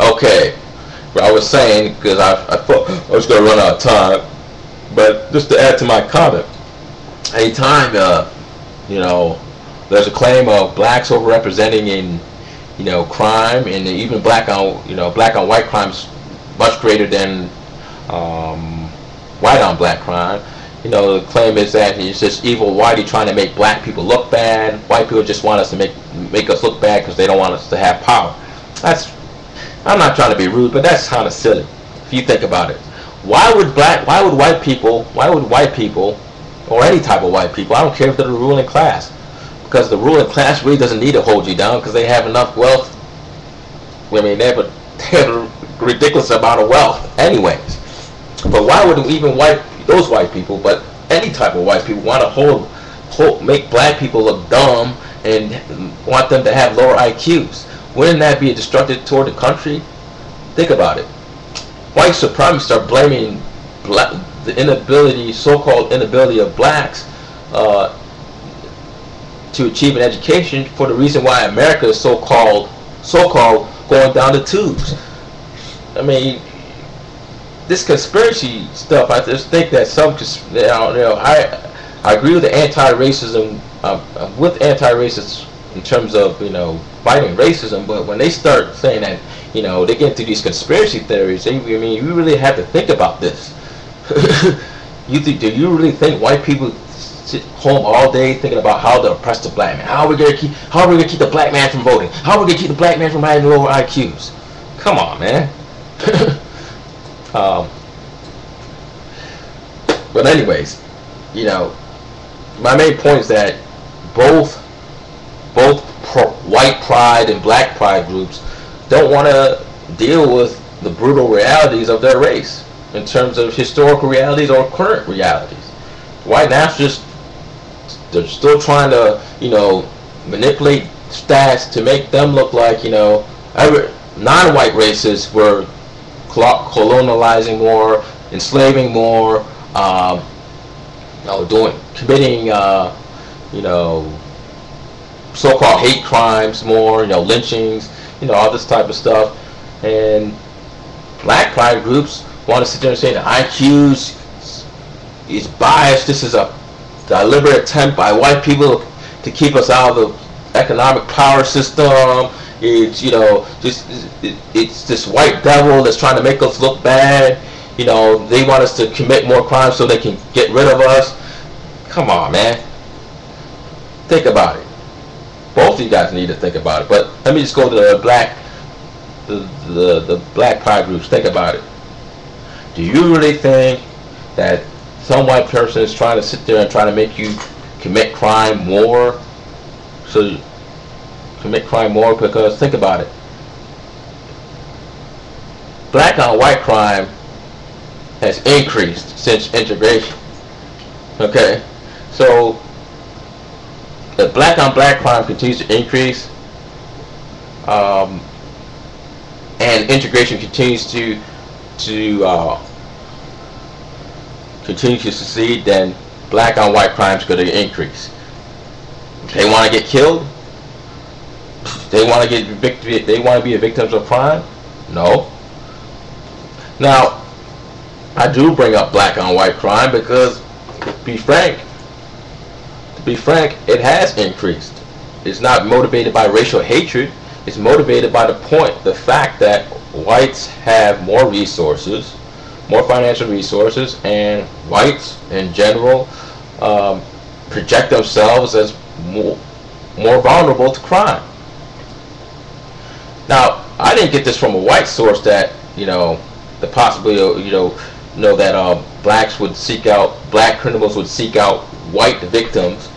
Okay, well, I was saying, because I thought I was going to run out of time, but just to add to my comment, anytime you know, there's a claim of blacks overrepresenting in, crime, and even black on white crimes much greater than white on black crime. The claim is that it's just evil whitey trying to make black people look bad. White people just want us to make us look bad because they don't want us to have power. I'm not trying to be rude, but that's kind of silly if you think about it. Why would white people, or any type of white people, I don't care if they're the ruling class, because the ruling class really doesn't need to hold you down because they have enough wealth. I mean, they have a ridiculous amount of wealth anyways. But why would even those white people, but any type of white people, want to make black people look dumb and want them to have lower IQs? Wouldn't that be a destructive toward the country? Think about it. White supremacists are blaming the so-called inability of blacks to achieve an education for the reason why America is so-called going down the tubes. I mean, this conspiracy stuff, I just think that I agree with the anti-racism. I'm with anti-racists in terms of fighting racism, but when they start saying that they get into these conspiracy theories, you really have to think about this. Do you really think white people sit home all day thinking about how to oppress the black man? How are we gonna keep the black man from voting? How are we gonna keep the black man from having lower IQs? Come on, man. But anyways, my main point is that both white pride and black pride groups don't want to deal with the brutal realities of their race in terms of historical realities or current realities. White nationalists, they're still trying to manipulate stats to make them look like non-white races were colonializing more, enslaving more, committing so-called hate crimes more, lynchings, all this type of stuff. And black pride groups want to sit there and say the IQs is biased. This is a deliberate attempt by white people to keep us out of the economic power system. It's it's this white devil that's trying to make us look bad. They want us to commit more crimes so they can get rid of us. Come on, man. Think about it. Both of you guys need to think about it. But let me just go to the black pride groups. Think about it. Do you really think that some white person is trying to sit there and try to make you commit crime more? So commit crime more, because think about it. Black on white crime has increased since integration. Okay, so the black on black crime continues to increase, and integration continues to succeed, then black on white crime is going to increase. They want to get killed? They want to be victims of crime? No. Now, I do bring up black on white crime because, to be frank, it has increased. It's not motivated by racial hatred. It's motivated by the fact that whites have more resources, more financial resources, and whites in general project themselves as more vulnerable to crime. Now, I didn't get this from a white source that the possibility that black criminals would seek out white victims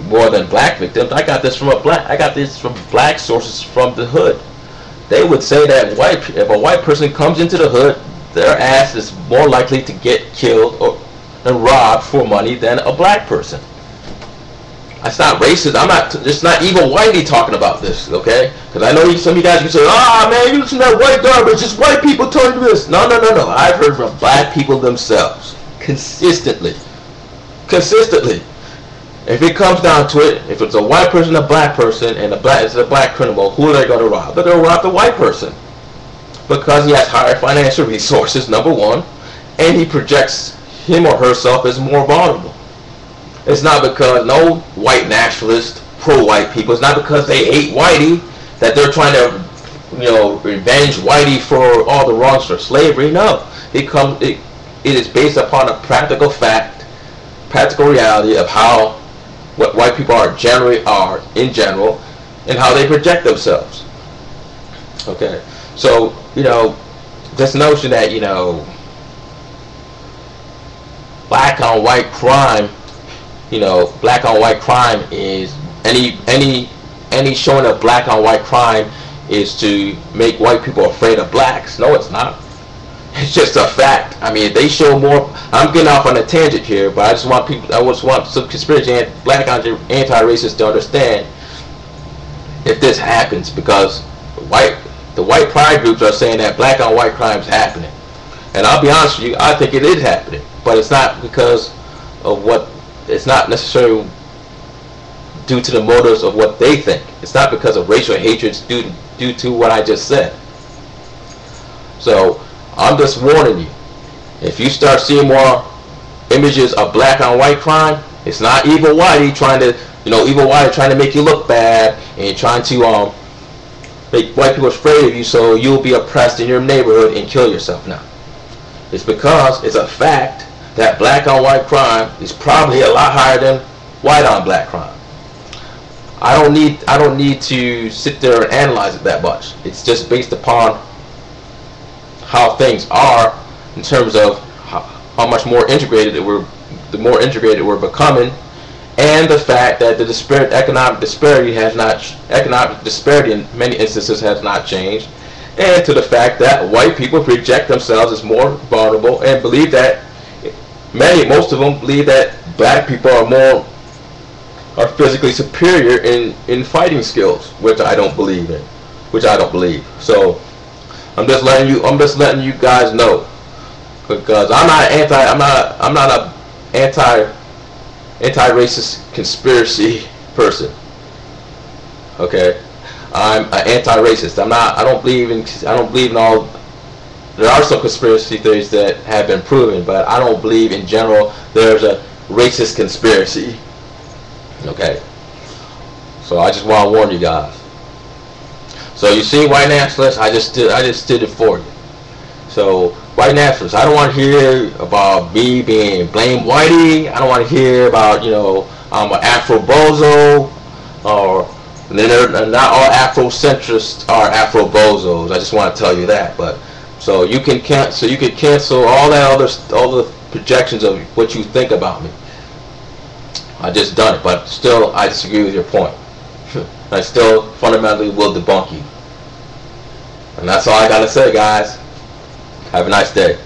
more than black victims. I got this from black sources from the hood. They would say that if a white person comes into the hood, their ass is more likely to get killed and robbed for money than a black person. That's not racist. It's not evil whitey talking about this, okay? Because I know some of you guys can say, man, you listen to that white garbage. Just white people telling you this. No. I've heard from black people themselves. Consistently. If it comes down to it, if it's a white person, a black person, and it's a black criminal, who are they going to rob? They're going to rob the white person because he has higher financial resources, number one, and he projects him or herself as more vulnerable. It's not because no white nationalist, pro-white people, it's not because they hate Whitey that they're trying to, revenge Whitey for all the wrongs for slavery. No, it is based upon a practical fact, practical reality of how what white people are in general, and how they project themselves. Okay, so this notion that black on white crime, black on white crime is any showing of black on white crime is to make white people afraid of blacks. No, it's not. It's just a fact. I mean, they show more. I'm getting off on a tangent here, but I just want some conspiracy black anti-racists to understand if this happens, because the white pride groups are saying that black on white crime is happening, and I'll be honest with you, I think it is happening, but it's not because of it's not necessarily due to the motives of what they think. It's not because of racial hatred due to what I just said. So I'm just warning you, if you start seeing more images of black on white crime, it's not evil Whitey trying to make you look bad and trying to make white people afraid of you so you'll be oppressed in your neighborhood and kill yourself. Now, it's because it's a fact that black on white crime is probably a lot higher than white on black crime. I don't need to sit there and analyze it that much. It's just based upon how things are in terms of how much more integrated the more integrated we're becoming, and the fact that the economic disparity in many instances has not changed, and to the fact that white people project themselves as more vulnerable and believe that most of them believe that black people are physically superior in fighting skills, which I don't believe in. So I'm just letting you guys know, because I'm not a anti-racist conspiracy person. Okay, I'm an anti-racist. I don't believe in all. There are some conspiracy theories that have been proven, but I don't believe in general there's a racist conspiracy. Okay, so I just want to warn you guys. So you see, white nationalists, I just did it for you. So white nationalists, I don't want to hear about me being blame Whitey. I don't want to hear about I'm an Afro-bozo, or not all Afrocentrists are Afro-bozos. I just want to tell you that. But so you can cancel all the projections of what you think about me. I just done it, but still I disagree with your point. I still fundamentally will debunk you. And that's all I gotta say, guys. Have a nice day.